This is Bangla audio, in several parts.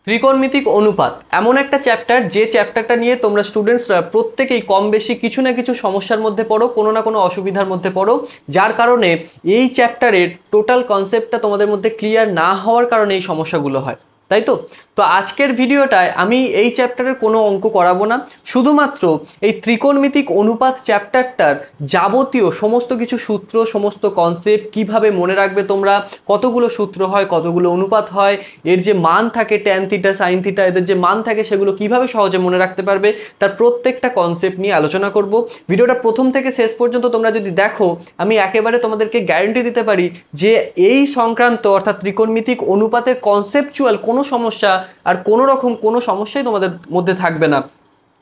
ত্রিকোণমিতিক অনুপাত এমন একটা চ্যাপ্টার, যে চ্যাপ্টারটা নিয়ে তোমরা স্টুডেন্টসরা প্রত্যেকেই কম বেশি কিছু না কিছু সমস্যার মধ্যে পড়ো, কোনো না কোনো অসুবিধার মধ্যে পড়ো, যার কারণে এই চ্যাপ্টারের টোটাল কনসেপ্টটা তোমাদের মধ্যে ক্লিয়ার না হওয়ার কারণে এই সমস্যাগুলো হয়, তাই তো। তো আজকের ভিডিওটায় আমি এই চ্যাপ্টারের কোনো অঙ্ক করাবো না, শুধুমাত্র এই ত্রিকোণমিতিক অনুপাত চ্যাপ্টারটার যাবতীয় সমস্ত কিছু সূত্র, সমস্ত কনসেপ্ট কিভাবে মনে রাখবে তোমরা, কতগুলো সূত্র হয়, কতগুলো অনুপাত হয়, এর যে মান থাকে ট্যান থিটা সাইন থিটা, এদের যে মান থাকে সেগুলো কিভাবে সহজে মনে রাখতে পারবে, তার প্রত্যেকটা কনসেপ্ট নিয়ে আলোচনা করব। ভিডিওটা প্রথম থেকে শেষ পর্যন্ত তোমরা যদি দেখো, আমি একেবারে তোমাদেরকে গ্যারান্টি দিতে পারি যে এই সংক্রান্ত অর্থাৎ ত্রিকোণমিতিক অনুপাতের কনসেপচুয়াল কোনো সমস্যা আর কোনো রকম কোনো সমস্যাই তোমাদের মধ্যে থাকবে না।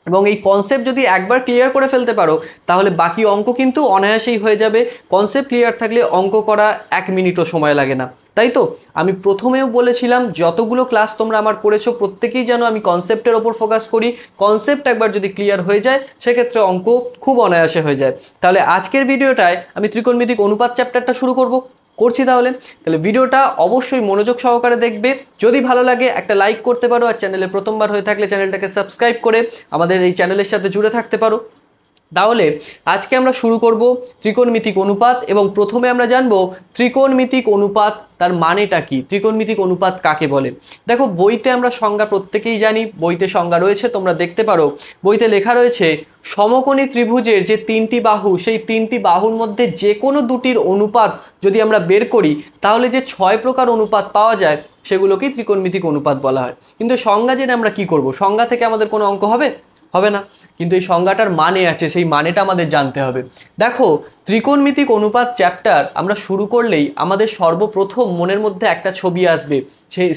এবং এই কনসেপ্ট যদি একবার ক্লিয়ার করে ফেলতে পারো তাহলে বাকি অঙ্ক কিন্তু অনায়াসেই হয়ে যাবে। কনসেপ্ট ক্লিয়ার থাকলে অঙ্ক করা 1 মিনিটও সময় লাগে না, তাই তো। আমি প্রথমেও বলেছিলাম যতগুলো ক্লাস তোমরা আমার করেছো প্রত্যেকেই যেন আমি কনসেপ্টের ওপর ফোকাস করি। কনসেপ্ট একবার যদি ক্লিয়ার হয়ে যায় সেক্ষেত্রে অঙ্ক খুব অনায়াসে হয়ে যায়। তাহলে আজকের ভিডিওটায় আমি ত্রিকোণমিতিক অনুপাত চ্যাপ্টারটা শুরু করছি। তাহলে ভিডিওটা অবশ্যই মনোযোগ সহকারে দেখবে। যদি ভালো লাগে একটা লাইক করতে পারো, আর চ্যানেলে প্রথমবার হয়ে থাকলে চ্যানেলটাকে সাবস্ক্রাইব করে আমাদের এই চ্যানেলের সাথে জুড়ে থাকতে পারো। তাহলে আজকে আমরা শুরু করব ত্রিকোণমিতিক অনুপাত, এবং প্রথমে আমরা জানবো ত্রিকোণমিতিক অনুপাত তার মানেটা কি, ত্রিকোণমিতিক অনুপাত কাকে বলে। দেখো, বইতে আমরা সংজ্ঞা প্রত্যেকেই জানি, বইতে সংজ্ঞা রয়েছে, তোমরা দেখতে পারো। বইতে লেখা রয়েছে সমকোণী ত্রিভুজের যে 3টি বাহু, সেই 3টি বাহুর মধ্যে যে কোনো দুটির অনুপাত যদি আমরা বের করি তাহলে যে 6 প্রকার অনুপাত পাওয়া যায় সেগুলোকেই ত্রিকোণমিতিক অনুপাত বলা হয়। কিন্তু সংজ্ঞা জেনে আমরা কি করব? সংজ্ঞা থেকে আমাদের কোনো অঙ্ক হবে না, কিন্তু এই সংজ্ঞাটার মানে আছে, সেই মানেটা আমাদের জানতে হবে। দেখো, ত্রিকোণমিতিক অনুপাত চ্যাপ্টার আমরা শুরু করলেই আমাদের সর্বপ্রথম মনের মধ্যে একটা ছবি আসবে।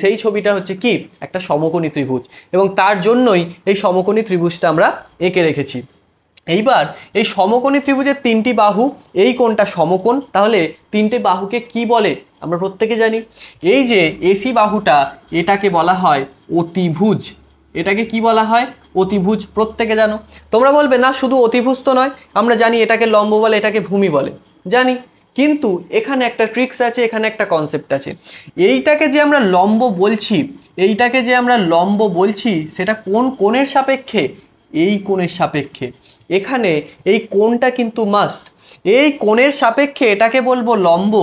সেই ছবিটা হচ্ছে কি? একটা সমকোণী ত্রিভুজ, এবং তার জন্যই এই সমকোণী ত্রিভুজটা আমরা এঁকে রেখেছি। এইবার এই সমকোণী ত্রিভুজের 3টি বাহু, এই কোণটা সমকোণ, তাহলে 3টে বাহুকে কি বলে আমরা প্রত্যেকে জানি। এই যে এসি বাহুটা, এটাকে বলা হয় অতিভুজ। এটাকে কি বলা হয়? অতিভুজ। প্রত্যেকে জানো। তোমরা বলবে না, শুধু অতিভুজ তো নয়, আমরা জানি এটাকে লম্ব বলে, এটাকে ভূমি বলে, জানি। কিন্তু এখানে একটা ট্রিক্স আছে, এখানে একটা কনসেপ্ট আছে। এইটাকে যে আমরা লম্ব বলছি, সেটা কোন কোণের সাপেক্ষে? এই কোণের সাপেক্ষে। এখানে এই কোণটা কিন্তু মাস্ট। এই কোণের সাপেক্ষে এটাকে বলবো লম্ব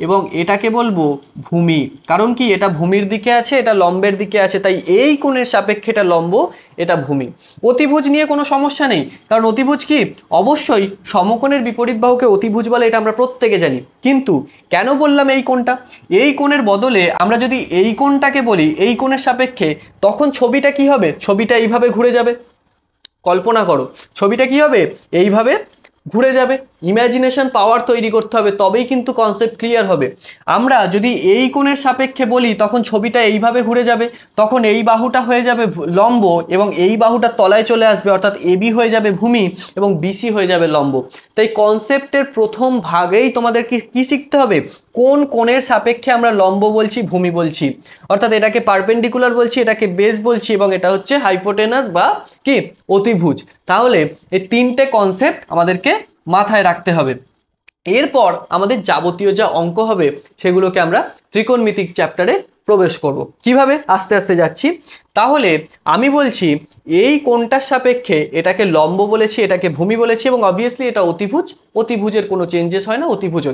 এবং এটাকে বলবো ভূমি। কারণ কি? এটা ভূমির দিকে আছে, এটা লম্বের দিকে আছে, তাই এই কোণের সাপেক্ষে এটা লম্ব, এটা ভূমি। অতিভুজ নিয়ে কোনো সমস্যা নেই, কারণ অতিভুজ কি? অবশ্যই সমকোণের বিপরীত বাহুকে অতিভুজ বলে, এটা আমরা প্রত্যেকে জানি। কিন্তু কেন বললাম এই কোণটা? এই কোণের বদলে আমরা যদি এই কোণটাকে বলি এই কোণের সাপেক্ষে, তখন ছবিটা কি হবে? ছবিটা এইভাবে ঘুরে যাবে। কল্পনা করো, ছবিটা কি হবে? এইভাবে ঘুরে যাবে। ইমাজিনেশন পাওয়ার তৈরি করতে হবে, তবেই কিন্তু কনসেপ্ট ক্লিয়ার হবে। আমরা যদি এই কোণের সাপেক্ষে বলি তখন ছবিটা এইভাবে ঘুরে যাবে, তখন এই বাহুটা হয়ে যাবে লম্ব এবং এই বাহুটা তলায় চলে আসবে, অর্থাৎ এবি হয়ে যাবে ভূমি এবং বিসি হয়ে যাবে লম্ব। তাই কনসেপ্টের প্রথম ভাগেই তোমাদের কি শিখতে হবে? কোন কোণের সাপেক্ষে আমরা লম্ব বলছি, ভূমি বলছি, অর্থাৎ এটাকে পারপেন্ডিকুলার বলছি, এটাকে বেস বলছি, এবং এটা হচ্ছে হাইপোটেনাস বা কি? অতিভুজ। তাহলে এই 3টে কনসেপ্ট আমাদেরকে মাথায় রাখতে হবে। এরপর আমাদের যাবতীয় যা অঙ্ক হবে সেগুলোকে আমরা ত্রিকোণমিতিক চ্যাপ্টারে প্রবেশ করব। কিভাবে? আস্তে আস্তে যাচ্ছি। তাহলে আমি বলছি এই কোণটার সাপেক্ষে এটাকে লম্ব বলেছি, এটাকে ভূমি বলেছি, এবং অবভিয়াসলি এটা অতিভুজ। অতিভুজের কোনো চেঞ্জেস হয় না, অতিভুজ,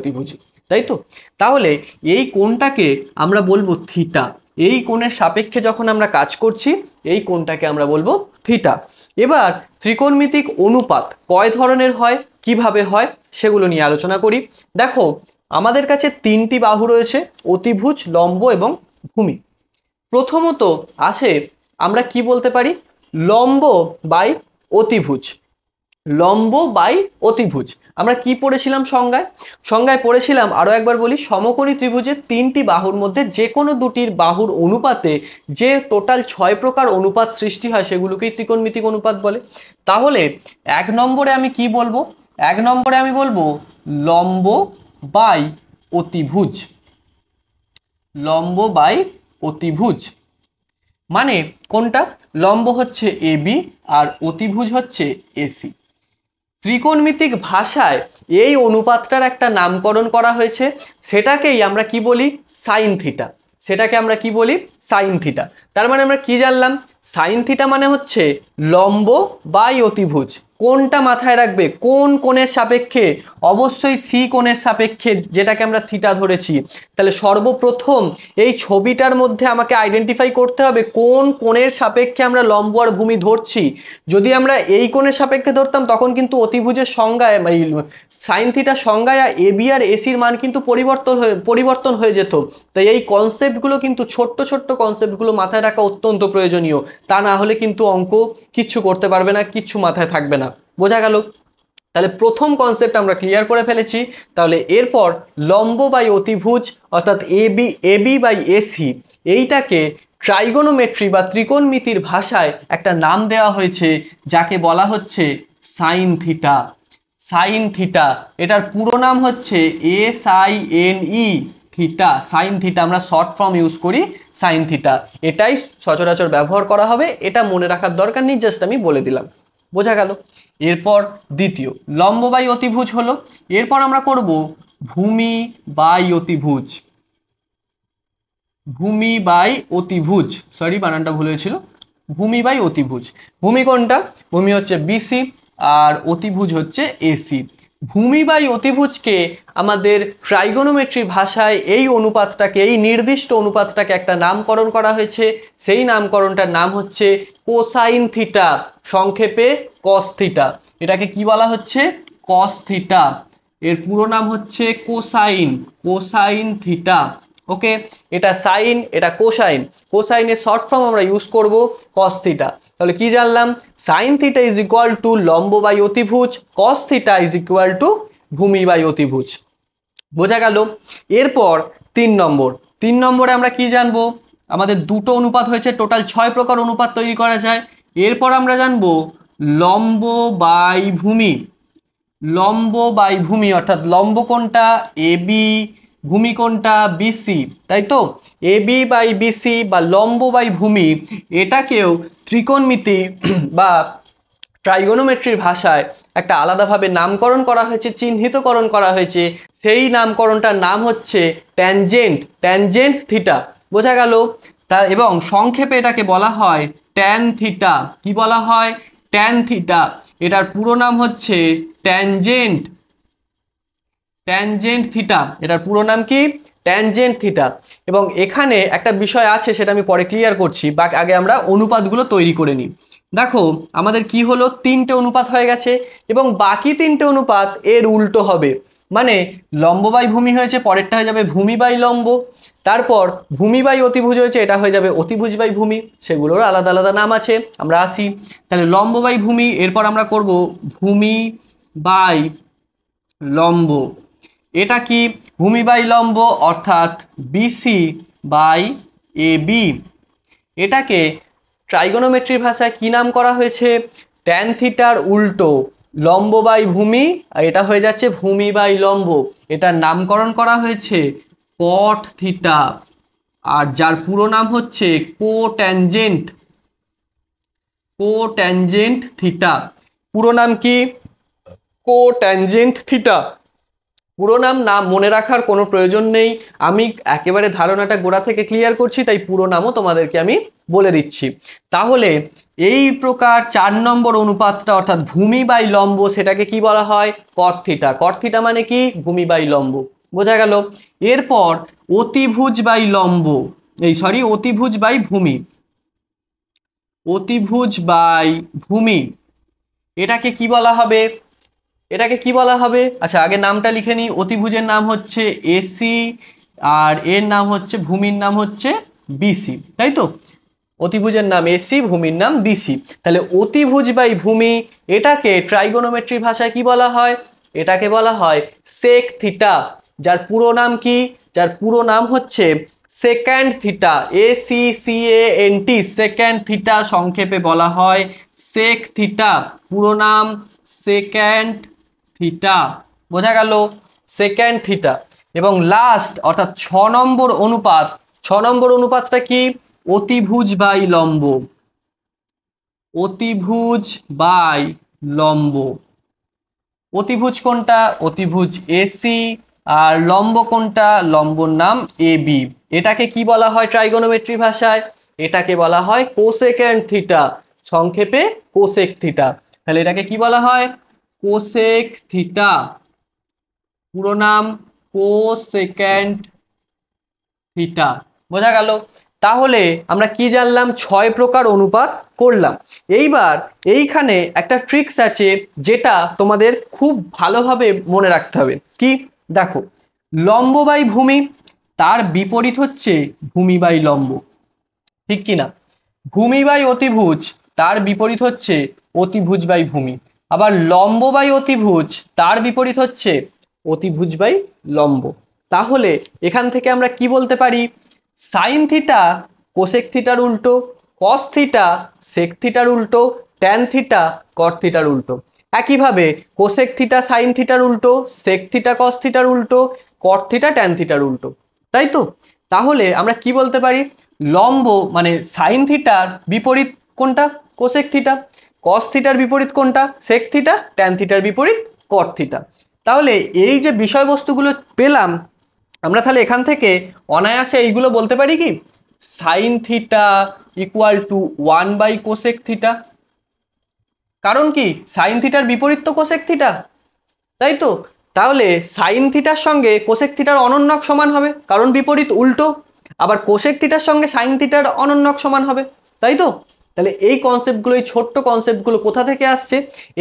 তাই তো। তাহলে এই কোণটাকে আমরা বলবো থিটা। এই কোণের সাপেক্ষে যখন আমরা কাজ করছি এই কোণটাকে আমরা বলবো থিটা। এবার ত্রিকোণমিতিক অনুপাত কয় ধরনের হয়, কিভাবে হয়, সেগুলো নিয়ে আলোচনা করি। দেখো, আমাদের কাছে 3টি বাহু রয়েছে, অতিভুজ, লম্ব এবং ভূমি। প্রথমত আসে, আমরা কি বলতে পারি? লম্ব বাই অতিভুজ। লম্ব বাই অতিভুজ আমরা কি পড়েছিলাম সংজ্ঞায় পড়েছিলাম, আরো একবার বলি, সমকোণী ত্রিভুজের 3টি বাহুর মধ্যে যে কোনো দুটির বাহুর অনুপাতে যে টোটাল 6 প্রকার অনুপাত সৃষ্টি হয় সেগুলোকেই ত্রিকোণমিতিক অনুপাত বলে। তাহলে 1 নম্বরে আমি কি বলবো? 1 নম্বরে আমি বলবো লম্ব বাই অতিভুজ। লম্ব বাই অতিভুজ মানে কোনটা? লম্ব হচ্ছে এবি আর অতিভুজ হচ্ছে এসি। ত্রিকোণমিতিক ভাষায় এই অনুপাতটার একটা নামকরণ করা হয়েছে, সেটাকেই আমরা কি বলি? Sine theta. সেটাকে আমরা কি বলি, সাইন থিটা। তার মানে আমরা কি জানলাম, সাইন থিটা মানে হচ্ছে লম্ব বাই অতিভুজ। কোনটা মাথায় রাখবে, কোন কোণের সাপেক্ষে, অবশ্যই সি কোণের সাপেক্ষে, যেটাকে আমরা থিটা ধরেছি। তাহলে সর্বপ্রথম এই ছবিটার মধ্যে আমাকে আইডেন্টিফাই করতে হবে কোন কোণের সাপেক্ষে আমরা লম্ব আর ভূমি ধরছি। যদি আমরা এই কোণের সাপেক্ষে ধরতাম তখন কিন্তু অতিভুজের সংজ্ঞায় সাইন থিটার সংজ্ঞায় এ বি আর এসির মান কিন্তু পরিবর্তন হয়ে যেত। তাই এই কনসেপ্টগুলো কিন্তু ছোট্ট ছোট্ট কনসেপ্টগুলো মাথায় রাখা অত্যন্ত প্রয়োজনীয়। তা না হলে কিন্তু অঙ্ক কিচ্ছু করতে পারবে না, কিচ্ছু মাথায় থাকবে না। বোঝা গেল? তাহলে প্রথম কনসেপ্ট আমরা ক্লিয়ার করে ফেলেছি। তাহলে এরপর লম্ব বাই অতিভুজ অর্থাৎ এবি বাই এসি, এইটাকে ট্রাইগোনোমেট্রি বা ত্রিকোণমিতির ভাষায় একটা নাম দেওয়া হয়েছে, যাকে বলা হচ্ছে সাইন থিটা। সাইন থিটা, এটার পুরো নাম হচ্ছে SINE থিটা, সাইন থিটা। আমরা শর্ট ফর্ম ইউজ করি সাইন থিটা, এটাই সচরাচর ব্যবহার করা হবে। এটা মনে রাখার দরকার নেই, জাস্ট আমি বলে দিলাম। বোঝা গেল? এরপর দ্বিতীয় লম্ব বাই অতিভুজ হলো। এরপর আমরা করব ভূমি বাই অতিভুজ। ভূমি বাই অতিভুজ, সরি বানানটা ভুল হয়েছিল, ভূমি বাই অতিভুজ। ভূমি কোনটা? ভূমি হচ্ছে BC আর অতিভুজ হচ্ছে AC। ভূমি বাই অতিভুজকে আমাদের ট্রাইগোনোমেট্রি ভাষায় এই অনুপাতটাকে, এই নির্দিষ্ট অনুপাতটাকে একটা নামকরণ করা হয়েছে। সেই নামকরণটার নাম হচ্ছে কোসাইন থিটা, সংক্ষেপে কস থিটা। এটাকে কি বলা হচ্ছে? Cos theta. এর পুরো নাম হচ্ছে কোসাইন থিটা। ওকে, এটা সাইন, এটা কোসাইন। কোসাইনের শর্ট ফর্ম আমরা ইউজ করব কস থিটা। তাহলে কি জানলাম? Sine theta is equal to লম্ব বাই অতিভুজ, cos theta is equal to ভূমি বাই অতিভুজ। বোঝা গেল? এরপর 3 নম্বরে আমরা কি জানবো? আমাদের দুটো অনুপাত হয়েছে, টোটাল 6 প্রকার অনুপাত তৈরি করা যায়। এরপর আমরা জানবো লম্ব বাই ভূমি। লম্ব বাই ভূমি অর্থাৎ লম্ব কোনটা? AB, ভূমি কোনটা? BC, তাই তো? AB বাই BC বা লম্ব বাই ভূমি, এটাকেও ত্রিকোণমিতি বা ট্রাইগোনোমেট্রির ভাষায় একটা আলাদাভাবে নামকরণ করা হয়েছে, চিহ্নিতকরণ করা হয়েছে। সেই নামকরণটার নাম হচ্ছে ট্যানজেন্ট থিটা। বোঝা গেল? এবং সংক্ষেপে এটাকে বলা হয় ট্যান থিটা। কি বলা হয়? Tan theta. এটার পুরো নাম হচ্ছে ট্যানজেন্ট থিটা। এটার পুরো নাম কি? Tangent theta. এবং এখানে একটা বিষয় আছে, সেটা আমি পরে ক্লিয়ার করছি, বা আগে আমরা অনুপাতগুলো তৈরি করে নিই। দেখো আমাদের কি হলো, 3টে অনুপাত হয়ে গেছে এবং বাকি 3টে অনুপাত এর উল্টো হবে। মানে লম্ব বাই ভূমি হয়েছে, পরেরটা হয়ে যাবে ভূমি বাই লম্ব। তারপর ভূমি বাই অতিভুজ হয়েছে, এটা হয়ে যাবে অতিভুজ বাই ভূমি। সেগুলোর আলাদা আলাদা নাম আছে, আমরা আসি। তাহলে লম্ব বাই ভূমি, এরপর আমরা করব ভূমি বাই লম্ব। এটা কি? ভূমি বাই লম্ব অর্থাৎ BC বাই AB। এটাকে ট্রাইগোনোমেট্রির ভাষায় কি নাম করা হয়েছে? ট্যান থিটার উল্টো লম্ব বাই ভূমি, আর এটা হয়ে যাচ্ছে ভূমি বাই লম্ব। এটার নামকরণ করা হয়েছে কট থিটা, আর যার পুরো নাম হচ্ছে কোট্যানজেন্ট থিটা। পুরো নাম কি? কোট্যানজেন্ট থিটা। পুরো নাম মনে রাখার কোনো প্রয়োজন নেই, আমি একেবারে ধারণাটা গোড়া থেকে ক্লিয়ার করছি, তাই পুরো নামও তোমাদেরকে আমি বলে দিচ্ছি। তাহলে এই প্রকার 4 নম্বর অনুপাতটা অর্থাৎ ভূমি বাই লম্ব, সেটাকে কি বলা হয়? কট থিটা। কট থিটা মানে কি? ভূমি বাই লম্ব। বোঝা গেল? এরপর অতিভুজ বাই লম্ব, অতিভুজ বাই ভূমি। অতিভুজ বাই ভূমি, এটাকে কি বলা হবে? আচ্ছা আগে নামটা লিখে নিই। অতিভুজের নাম হচ্ছে AC আর এর নাম হচ্ছে, ভূমির নাম হচ্ছে BC, তাই তো? অতিভুজের নাম AC, ভূমির নাম BC। তাহলে অতিভুজ বাই ভূমি, এটাকে ট্রাইগোনোমেট্রির ভাষায় কি বলা হয়? এটাকে বলা হয় সেক থিটা। যার পুরো নাম কি? যার পুরো নাম হচ্ছে secant theta, ACCANT, secant theta. সংক্ষেপে বলা হয় সেক থিটা। পুরো নাম সেক্যান্ট থিটা। বোঝা গেল? Secant theta. এবং লাস্ট অর্থাৎ 6 নম্বর অনুপাতটা কি? অতিভুজ বাই লম্ব। অতিভুজ বাই লম্ব। অতিভুজ কোনটা? অতিভুজ AC আর লম্ব কোনটা? লম্বর নাম এ বি। এটাকে কি বলা হয় ট্রাইগোনোমেট্রি ভাষায়? এটাকে বলা হয় কোসেক্যান্ট থিটা, সংক্ষেপে কোসেক থিটা। তাহলে এটাকে কি বলা হয়? কোসেক থিটা, পুরো নাম কোসেক্যান্ট থিটা। বোঝা গেল? তাহলে আমরা কি জানলাম? 6 প্রকার অনুপাত করলাম। এইবার এইখানে একটা ট্রিক্স আছে যেটা তোমাদের খুব ভালোভাবে মনে রাখতে হবে। কি? দেখো, লম্ব বাই ভূমি, তার বিপরীত হচ্ছে ভূমি বাই লম্ব, ঠিক কি না? ভূমি বাই অতিভুজ, তার বিপরীত হচ্ছে অতিভুজ বাই ভূমি। আবার লম্ব বাই অতিভুজ, তার বিপরীত হচ্ছে অতিভুজ বাই লম্ব। তাহলে এখান থেকে আমরা কি বলতে পারি? সাইন থিটা কোসেক থিটার উল্টো, কস থিটা সেক থিটার উল্টো, ট্যান থিটা কট থিটার উল্টো। একইভাবে কোসেক থিটা সাইন থিটার উল্টো, সেক থিটা কস থিটার উল্টো, কট থিটা ট্যান থিটার উল্টো। তাই তো? তাহলে আমরা কি বলতে পারি? লম্ব মানে সাইন থিটার বিপরীত কোনটা? Cosec theta. কস থিটার বিপরীত কোনটা? Sec theta. ট্যান থিটার বিপরীত কট থিটা। তাহলে এই যে বিষয়বস্তুগুলো পেলাম আমরা, তাহলে এখান থেকে অনায়াসে এইগুলো বলতে পারি কি? Sine theta equal to 1 by cosec theta. কারণ কি? সাইন থিটার বিপরীত তো কোসেক থিটা, তাই তো? তাহলে সাইন থিটার সঙ্গে কোসেক থিটার অনন্যক সমান হবে, কারণ বিপরীত উল্টো। আবার কোসেক থিটার সঙ্গে সাইন থিটার অনন্যক সমান হবে, তাই তো? তাহলে এই কনসেপ্টগুলো, এই ছোট্ট কনসেপ্টগুলো কোথা থেকে আসছে?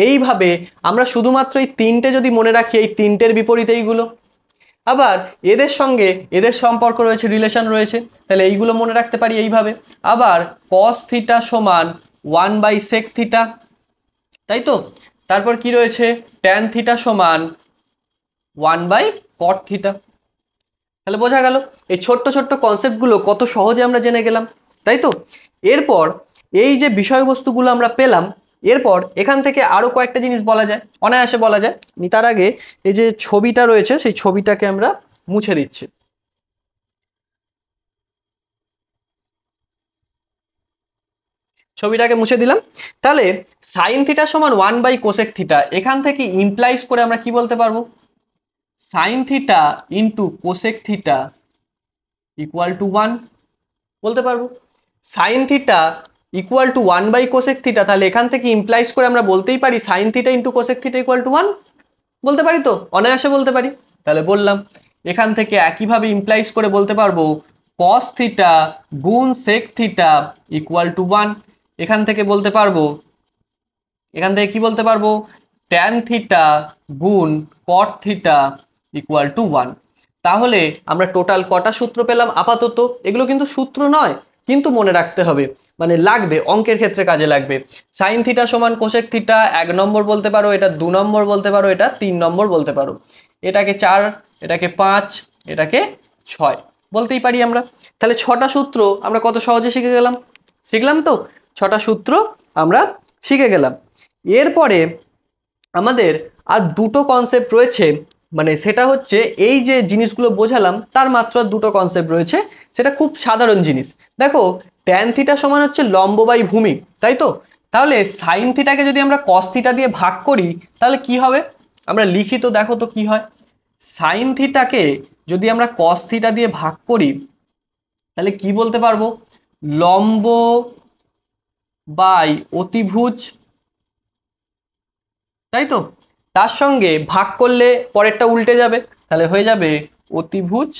এইভাবে আমরা শুধুমাত্র এই তিনটে যদি মনে রাখি, এই তিনটের বিপরীত এইগুলো। আবার এদের সঙ্গে এদের সম্পর্ক রয়েছে, রিলেশন রয়েছে, তাহলে এইগুলো মনে রাখতে পারি এইভাবে। আবার কস থিটা সমান 1/sec থিটা, তাই তো? তারপর কি রয়েছে? ট্যান থিটা সমান 1/cot থিটা। তাহলে বোঝা গেল এই ছোট্ট ছোট্ট কনসেপ্টগুলো কত সহজে আমরা জেনে গেলাম, তাই তো? এরপর এই যে বিষয়বস্তুগুলো আমরা পেলাম, এরপর এখান থেকে আরো কয়েকটা জিনিস বলা যায়, অনায়াসে বলা যায়। আমি তার আগে এই যে ছবিটা রয়েছে সেই ছবিটাকে আমরা মুছে দিচ্ছি। ছবিটাকে মুছে দিলাম। তাহলে সাইন থিটা সমান 1/কোসেক থিটা, এখান থেকে ইমপ্লাইজ করে আমরা কি বলতে পারবো? Sine theta into cosec theta equal to 1 বলতে পারবো। Sine theta equal to one by cosec theta, তাহলে এখান থেকে ইমপ্লাইজ করে আমরা বলতেই পারি sine theta into cosec theta equal to 1 বলতে পারি তো? অনায়াসে বলতে পারি। তাহলে বললাম। এখান থেকে একইভাবে ইমপ্লাইজ করে বলতে পারবো কস থিটা গুণ সেক থিটা ইকুয়াল টু 1। এখান থেকে বলতে পারবো, এখান থেকে কি বলতে পারবো? ট্যান থিটা গুণ কট থিটা ইকুয়াল টু 1। তাহলে আমরা টোটাল কটা সূত্র পেলাম আপাতত? এগুলো কিন্তু সূত্র নয়, কিন্তু মনে রাখতে হবে, মানে লাগবে, অঙ্কের ক্ষেত্রে কাজে লাগবে। সাইন থিটা সমান কোসেক থিটা 1 নম্বর বলতে পারো, এটা 2 নম্বর বলতে পারো, এটা 3 নম্বর বলতে পারো, এটাকে 4, এটাকে 5, এটাকে 6 বলতেই পারি আমরা। তাহলে 6টা সূত্র আমরা কত সহজে শিখে গেলাম। শিখলাম তো? 6টা সূত্র আমরা শিখে গেলাম। এরপরে আমাদের আর দুটো কনসেপ্ট রয়েছে, মানে সেটা হচ্ছে এই যে জিনিসগুলো বোঝালাম তার মাত্র দুটো কনসেপ্ট রয়েছে, সেটা খুব সাধারণ জিনিস। দেখো, ট্যান থিটা সমান হচ্ছে লম্ব বাই ভূমি, তাই তো? তাহলে সাইন থিটাকে যদি আমরা কস থিটা দিয়ে ভাগ করি তাহলে কি হবে? আমরা লিখি তো, দেখো তো কি হয়। সাইন থিটাকে যদি আমরা কস থিটা দিয়ে ভাগ করি তাহলে কি বলতে পারবো? লম্ব বাই অতিভুজ, তাই তো? তার সঙ্গে ভাগ করলে পরেরটা উল্টে যাবে, তাহলে হয়ে যাবে অতিভুজ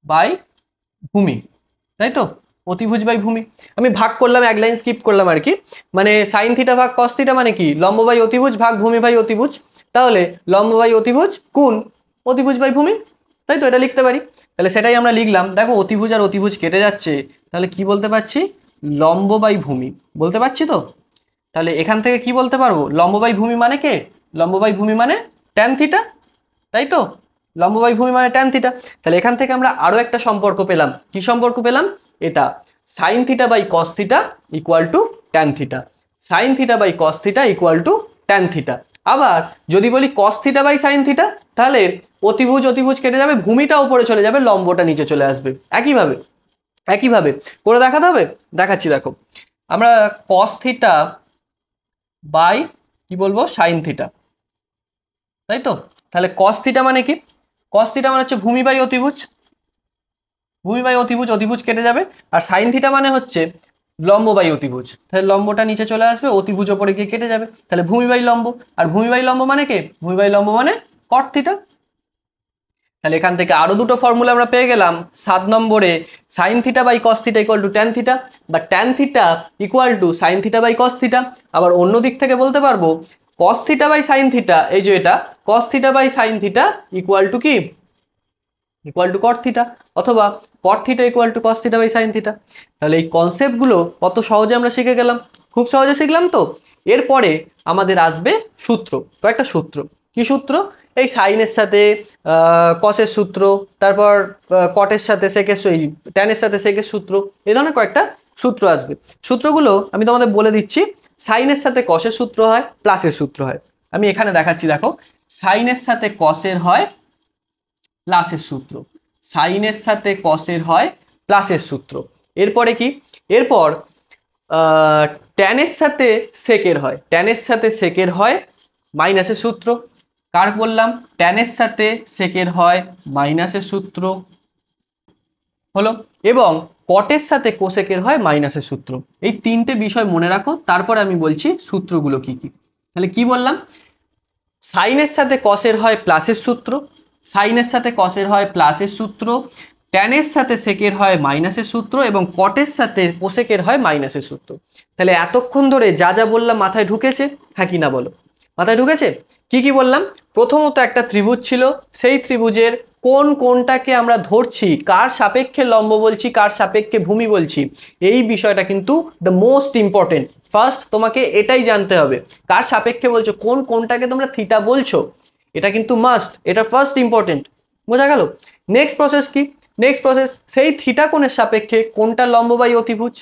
বাই ভূমি, তাই তো? অতিভুজ বাই ভূমি। আমি ভাগ করলাম, এক লাইন স্কিপ করলাম আর কি। মানে সাইন থিটা ভাগ কস থিটা মানে কি? লম্ব বাই অতিভুজ ভাগ ভূমি বাই অতিভুজ। তাহলে লম্ব বাই অতিভুজ গুণ অতিভুজ বাই ভূমি, তাই তো? এটা লিখতে পারি। তাহলে সেটাই আমরা লিখলাম। দেখো, অতিভুজ আর অতিভুজ কেটে যাচ্ছে, তাহলে কি বলতে পারছি? লম্ব বাই ভূমি বলতে পারছি তো? তাহলে এখান থেকে কি বলতে পারবো? লম্ব বাই ভূমি মানে কে? লম্ব বাই ভূমি মানে ট্যান থিটা, তাই তো? লম্ব বাই ভূমি মানে ট্যান থিটা। তাহলে এখান থেকে আমরা আরো একটা সম্পর্ক পেলাম। কি সম্পর্ক পেলাম? এটা sine theta by cos theta equal to tan theta. Sine theta by cos theta equal to tan theta. আবার যদি বলি cos theta by sine theta, তাহলে অতিভুজ অতিভুজ কেটে যাবে, ভূমিটা উপরে চলে যাবে, লম্বটা নিচে চলে আসবে। একইভাবে একইভাবে করে দেখাতে হবে। দেখাচ্ছি, দেখো। আমরা কস থিটা বাই কি বলবো? সাইন থিটা, তাই তো? তাহলে কস থিটা মানে কি? কস থিটা মানে হচ্ছে ভূমি বাই অতিভুজ, ভূমি বাই অতিভুজ, অতিভুজ কেটে যাবে। আর সাইন থিটা মানে হচ্ছে লম্ব বাই অতিভুজ, তাহলে লম্বটা নিচে চলে আসবে, অতিভুজ ওপরে গিয়ে কেটে যাবে, তাহলে ভূমি বাই লম্ব। আর ভূমি বাই লম্ব মানে কে? ভূমি বাই লম্ব মানে কট থিটা। তাহলে এখান থেকে আরো দুটো ফর্মুলা আমরা পেয়ে গেলাম। 7 নম্বরে sine theta by cos theta equal to tan theta, বা tan theta equal to sine theta by cos theta. আবার অন্য দিক থেকে বলতে পারবো cos theta by sine theta, এই যে এটা cos theta by sine theta equal to কি? ইকুয়াল টু কট থিটা, অথবা cot theta equal to cos theta by sine theta. তাহলে এই কনসেপ্টগুলো কত সহজে আমরা শিখে গেলাম, খুব সহজে শিখলাম তো। এরপরে আমাদের আসবে সূত্র, কয়েকটা সূত্র। কি সূত্র? এই সাইনের সাথে কসের সূত্র, তারপর কটের সাথে সেকের, ট্যানের সাথে সেকের সূত্র, এই ধরনের কয়েকটা সূত্র আসবে। সূত্রগুলো আমি তোমাদের বলে দিচ্ছি। সাইনের সাথে কসের সূত্র হয়, প্লাসের সূত্র হয়। আমি এখানে দেখাচ্ছি, দেখো সাইনের সাথে কসের হয় প্লাসের সূত্র, সাইনের সাথে কসের হয় প্লাসের সূত্র। এরপরে কি? এরপর ট্যানের সাথে সেকের হয়, ট্যানের সাথে সেকের হয় মাইনাসের সূত্র। কার বললাম? ট্যানের সাথে সেকের হয় মাইনাসের সূত্র হলো। এবং কটের সাথে কোসেকের হয় মাইনাসের সূত্র। এই তিনটে বিষয় মনে রাখো, তারপর আমি বলছি সূত্রগুলো কি কি। তাহলে কি বললাম? সাইনের সাথে কসের হয় প্লাসের সূত্র, সাইনের সাথে কসের হয় প্লাসের সূত্র, ট্যানের সাথে সেকের হয় মাইনাসের সূত্র, এবং কটের সাথে কোসেকের হয় মাইনাসের সূত্র। তাহলে এতক্ষণ ধরে যা যা বললাম মাথায় ঢুকেছে? হ্যাঁ কি না বলো? মাথায় ঢুকেছে? কি কি বললাম? প্রথমত একটা ত্রিভুজ ছিল, সেই ত্রিভুজের কোন কোনটাকে আমরা ধরছি, কার সাপেক্ষে লম্ব বলছি, কার সাপেক্ষে ভূমি বলছি, এই বিষয়টা কিন্তু দ্য মোস্ট ইম্পর্টেন্ট। ফার্স্ট তোমাকে এটাই জানতে হবে, কার সাপেক্ষে বলছো, কোন কোনটাকে তোমরা থিটা বলছো, এটা কিন্তু মাস্ট, এটা ফার্স্ট ইম্পর্টেন্ট। বোঝা গেল? নেক্সট প্রসেস কি? নেক্সট প্রসেস, সেই থিটা কোণের সাপেক্ষে কোনটা লম্ব বাই অতিভুজ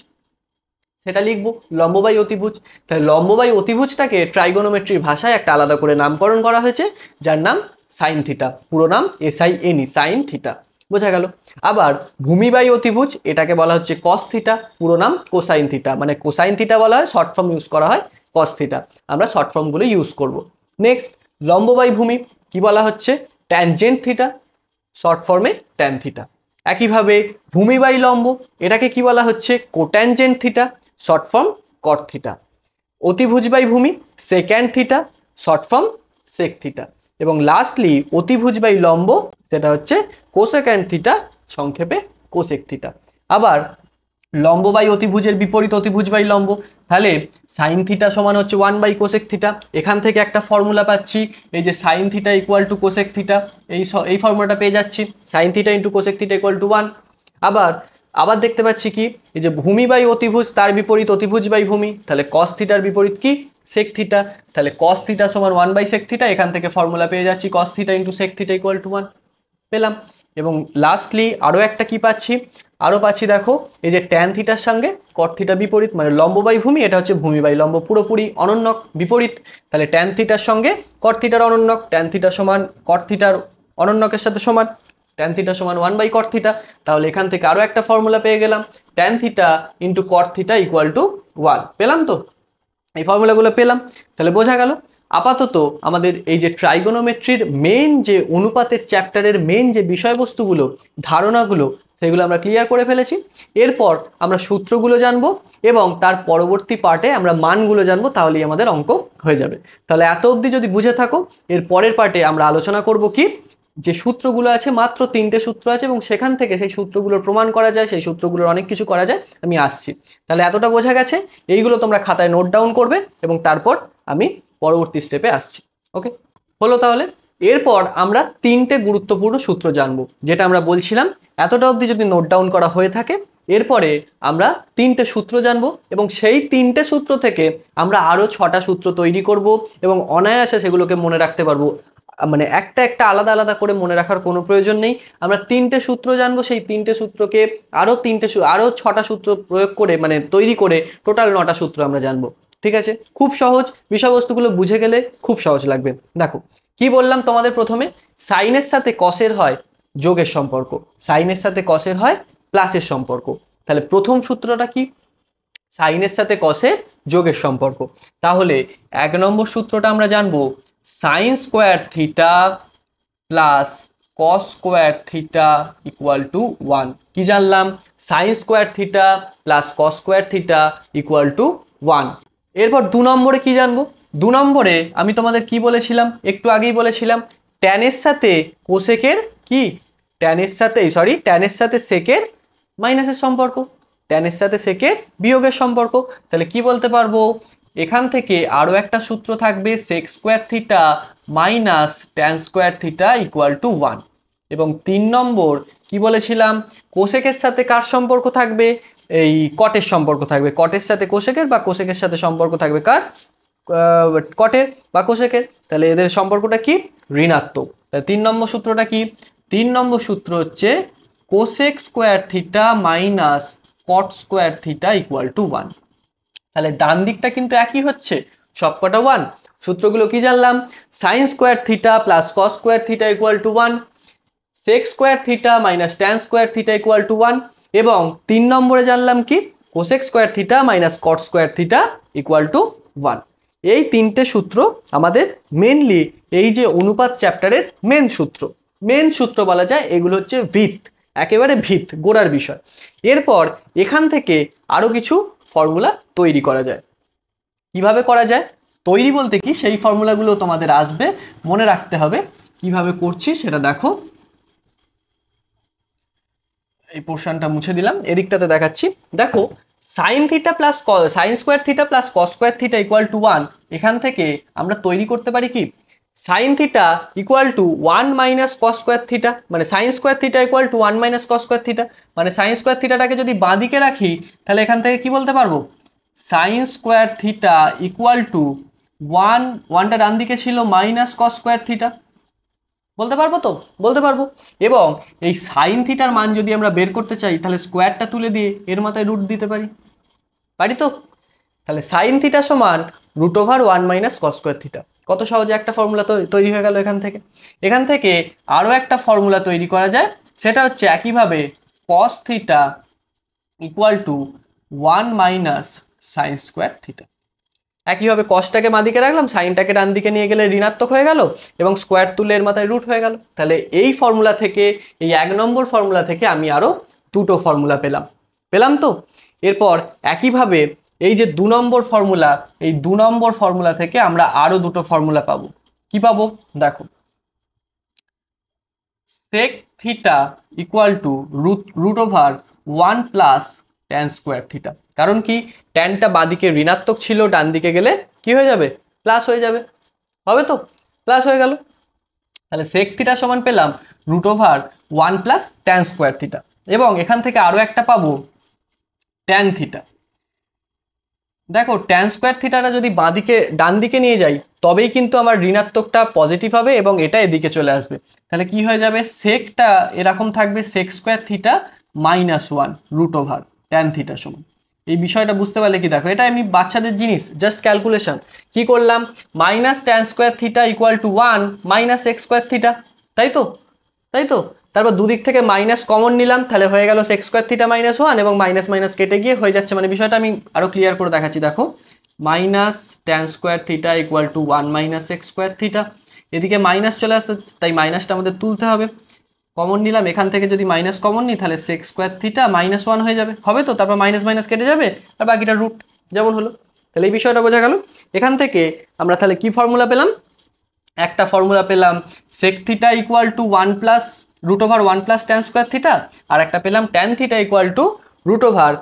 সেটা লিখবো, লম্ব বাই অতিভুজ। তাহলে লম্ব বাই অতিভুজটাকে ট্রাইগোনোমেট্রির ভাষায় একটা আলাদা করে নামকরণ করা হয়েছে, যার নাম সাইন থিটা, পুরো নাম SINE, সাইন থিটা। বোঝা গেল? আবার ভূমি বাই অতিভুজ, এটাকে বলা হচ্ছে কস থিটা, পুরো নাম কোসাইন থিটা, মানে কোসাইন থিটা বলা হয়, শর্ট ফর্ম ইউজ করা হয় কস থিটা, আমরা শর্ট ফর্মগুলো ইউজ করব। নেক্সট লম্ব বাই ভূমি কি বলা হচ্ছে? ট্যানজেন্ট থিটা, শর্ট ফর্মে ট্যান থিটা। একইভাবে ভূমি বাই লম্ব, এটাকে কি বলা হচ্ছে? Cotangent theta, short form cot theta. অতিভুজ বাই ভূমি secant theta, short form sec theta. এবং লাস্টলি অতিভুজ বাই লম্ব, সেটা হচ্ছে কোসেক্যান্ট থিটা, সংক্ষেপে কোসেক থিটা। আবার লম্ব বাই অতিভুজের বিপরীত অতিভুজ বাই লম্ব, তাহলে সাইন থিটা সমান হচ্ছে 1 বাই কোসেক থিটা। এখান থেকে একটা ফর্মুলা পাচ্ছি, এই যে sign theta equal two cosec theta, এই ফর্মুলাটা পেয়ে যাচ্ছি, sign theta into cosec theta equal to 1। আবার আবার দেখতে পাচ্ছি কি, এই যে ভূমি বাই অতিভুজ, তার বিপরীত অতিভুজ বাই ভূমি, তাহলে কস থিটার বিপরীত কি? সেক থিটা, তাহলে কস থিটা সমান 1 বাই সেক থিটা। এখান থেকে ফর্মুলা পেয়ে যাচ্ছি cos theta into sec theta equal to 1 পেলাম। এবং লাস্টলি আরও একটা কি পাচ্ছি? আরও পাচ্ছি দেখো, এই যে ট্যান থিটার সঙ্গে কট থিটা বিপরীত, মানে লম্ব বাই ভূমি, এটা হচ্ছে ভূমি বাই লম্ব পুরোপুরি অনন্যক বিপরীত। তাহলে ট্যান থিটার সঙ্গে কট থিটার অনন্যক, ট্যান থিটা সমান কট থিটার অনন্যকের সাথে সমান, ট্যান থিটা সমান 1 বাই কট থিটা। তাহলে এখান থেকে আরও একটা ফর্মুলা পেয়ে গেলাম, tan theta into cot theta equal to 1। পেলাম তো? এই ফর্মুলাগুলো পেলাম। তাহলে বোঝা গেল আপাতত আমাদের এই যে ট্রাইগোনোমেট্রির মেন যে অনুপাতের চ্যাপ্টারের মেন যে বিষয়বস্তুগুলো, ধারণাগুলো, সেগুলো আমরা ক্লিয়ার করে ফেলেছি। এরপর আমরা সূত্রগুলো জানবো এবং তার পরবর্তী পার্টে আমরা মানগুলো জানবো, তাহলেই আমাদের অঙ্ক হয়ে যাবে। তাহলে এত অবধি যদি বুঝে থাকো, এর পরের পার্টে আমরা আলোচনা করব কি, যে সূত্রগুলো আছে, মাত্র 3টে সূত্র আছে, এবং সেখান থেকে সেই সূত্রগুলোর প্রমাণ করা যায়, সেই সূত্রগুলোর অনেক কিছু করা যায়, আমি আসছি। তাহলে এতটা বোঝা গেছে, এইগুলো তোমরা খাতায় নোট ডাউন করবে এবং তারপর আমি পরবর্তী স্টেপে আসছি। ওকে, হলো তাহলে? এরপর আমরা 3টে গুরুত্বপূর্ণ সূত্র জানবো, যেটা আমরা বলছিলাম। এতটা অবধি যদি নোট ডাউন করা হয়ে থাকে, এরপরে আমরা 3টে সূত্র জানবো, এবং সেই 3টে সূত্র থেকে আমরা আরও 6টা সূত্র তৈরি করব, এবং অনায়াসে সেগুলোকে মনে রাখতে পারবো। মানে একটা একটা আলাদা আলাদা করে মনে রাখার কোনো প্রয়োজন নেই। আমরা 3টে সূত্র জানবো, সেই 3টে সূত্রকে আরও 6টা সূত্র প্রয়োগ করে, মানে তৈরি করে, টোটাল 9টা সূত্র আমরা জানবো। ঠিক আছে? খুব সহজ, বিষয়বস্তুগুলো বুঝে গেলে খুব সহজ লাগবে। দেখো কি বললাম তোমাদের প্রথমে, সাইনের সাথে কসের হয় যোগের সম্পর্ক, সাইনের সাথে কসের হয় প্লাসের সম্পর্ক। তাহলে প্রথম সূত্রটা কি? সাইনের সাথে কসের যোগের সম্পর্ক। তাহলে 1 নম্বর সূত্রটা আমরা জানবো, sign square theta plus cos square theta equal to 1। কি জানলাম? Sine square theta plus cos square theta equal to 1। এরপর 2 নম্বরে কি জানবো? 2 নম্বরে আমি তোমাদের কি বলেছিলাম, একটু আগেই বলেছিলাম, ট্যানের সাথে কোসেকের কি, ট্যানের সাথে সেকের মাইনাসের সম্পর্ক, ট্যানের সাথে সেকের বিয়োগের সম্পর্ক। তাহলে কি বলতে পারবো? এখান থেকে আরও একটা সূত্র থাকবে, sec square theta minus tan square theta equal to 1। এবং 3 নম্বর কি বলেছিলাম, কোসেকের সাথে কার সম্পর্ক থাকবে? এই কটের সম্পর্ক থাকবে, কটের সাথে কোসেকের বা কোসেকের সাথে সম্পর্ক থাকবে কার? কটের বা কোসেকের। তাহলে এদের সম্পর্কটা কি? ঋণাত্মক। তাহলে 3 নম্বর সূত্রটা কি? 3 নম্বর সূত্র হচ্ছে cosec square theta minus cot square theta equal to 1। তাহলে ডান দিকটা কিন্তু একই হচ্ছে, সবকটা 1। সূত্রগুলো কি জানলাম? Sine square theta plus cos square theta equal to 1, sec square theta minus tan square theta equal to 1, এবং 3 নম্বরে জানলাম কি? Cosec square theta minus cot square theta equal to 1। এই 3টে সূত্র আমাদের মেনলি এই যে অনুপাত চ্যাপ্টারের মেন সূত্র বলা যায়। এগুলো হচ্ছে ভিত, একেবারে ভিত, গোড়ার বিষয়। এরপর এখান থেকে আরও কিছু ফর্মুলা তৈরি করা যায়। কিভাবে করা যায়? তৈরি বলতে কি, সেই ফর্মুলাগুলো তোমাদের আসবে, মনে রাখতে হবে। কিভাবে করছি সেটা দেখো। এই পোর্শনটা মুছে দিলাম, এদিকটাতে দেখাচ্ছি। দেখো, sine theta plus sine square theta plus cos square theta equal to 1। এখান থেকে আমরা তৈরি করতে পারি কি, sine theta equal to 1 minus cos square theta, মানে sine square theta equal to 1 minus cos square theta. মানে সাইন স্কোয়ার থিটাটাকে যদি বাঁদিকে রাখি, তাহলে এখান থেকে কি বলতে পারবো? Sine square theta equal to 1টা ডান দিকে ছিল মাইনাস কস স্কোয়ার থিটা। বলতে পারবো তো? বলতে পারবো। এবং এই সাইন থিটার মান যদি আমরা বের করতে চাই, তাহলে স্কোয়ারটা তুলে দিয়ে এর মাথায় রুট দিতে পারি, পারি তো? তাহলে সাইন থিটা সমান root over 1 minus cos square theta. কত সহজে একটা ফর্মুলা তৈরি হয়ে গেল। এখান থেকে আরও একটা ফর্মুলা তৈরি করা যায়, সেটা হচ্ছে একইভাবে কস theta equal to 1 minus sine square theta. একইভাবে কসটাকে বাঁদিকে রাখলাম, সাইনটাকে ডান দিকে নিয়ে গেলে ঋণাত্মক হয়ে গেল, এবং স্কোয়ার তুলে এর মাথায় রুট হয়ে গেল। তাহলে এই ফর্মুলা থেকে, এই 1 নম্বর ফর্মুলা থেকে আমি আরও দুটো ফর্মুলা পেলাম তো। এরপর একইভাবে এই যে 2 নম্বর ফর্মুলা, এই 2 নম্বর ফর্মুলা থেকে আমরা আরও দুটো ফর্মুলা পাবো। কি পাবো? দেখো, sec theta equal to root over 1 plus tan square theta. কারণ কি, ট্যানটা বাঁদিকে ঋণাত্মক ছিল, ডান দিকে গেলে কি হয়ে যাবে? প্লাস হয়ে যাবে। হবে তো? প্লাস হয়ে গেল। তাহলে সেক থিটা সমান পেলাম root over 1 plus tan square theta. এবং এখান থেকে আরও একটা পাবো, ট্যান থিটা। দেখো, ট্যান স্কোয়ার থিটাটা যদি ডান দিকে নিয়ে যাই, তবেই কিন্তু আমার ঋণাত্মকটা পজিটিভ হবে এবং এটা এদিকে চলে আসবে। তাহলে কি হয়ে যাবে? সেকটা এরকম থাকবে, sec square theta minus 1 root over tan theta সমান। এই বিষয়টা বুঝতে পারলে কি, দেখো, এটা আমি বাচ্চাদের জিনিস, জাস্ট ক্যালকুলেশন। কি করলাম? Minus tan square theta equal to 1 minus x square theta, তাই তো? তাই তো? তারপর দুদিক থেকে মাইনাস কমন নিলাম, তাহলে হয়ে গেল সেক্স স্কোয়ার থিটা মাইনাস 1, এবং মাইনাস মাইনাস কেটে গিয়ে হয়ে যাচ্ছে, মানে বিষয়টা আমি আরও ক্লিয়ার করে দেখাচ্ছি। দেখো, minus tan square theta equal to 1 minus x square theta. এদিকে মাইনাস চলে আসতে, তাই মাইনাসটা আমাদের তুলতে হবে। কমন নিলাম, এখান থেকে যদি মাইনাস কমন নিই, তাহলে সেক্স স্কোয়ার থিটা মাইনাস 1 হয়ে যাবে, হবে তো? তারপর মাইনাস মাইনাস কেটে যাবে, আর বাকিটা রুট, যেমন হলো। তাহলে এই বিষয়টা বোঝা গেল। এখান থেকে আমরা তাহলে কি ফর্মুলা পেলাম? একটা ফর্মুলা পেলাম sec theta equal to 1 plus root over 1 plus tan square theta, আর একটা পেলাম tan theta equal to root over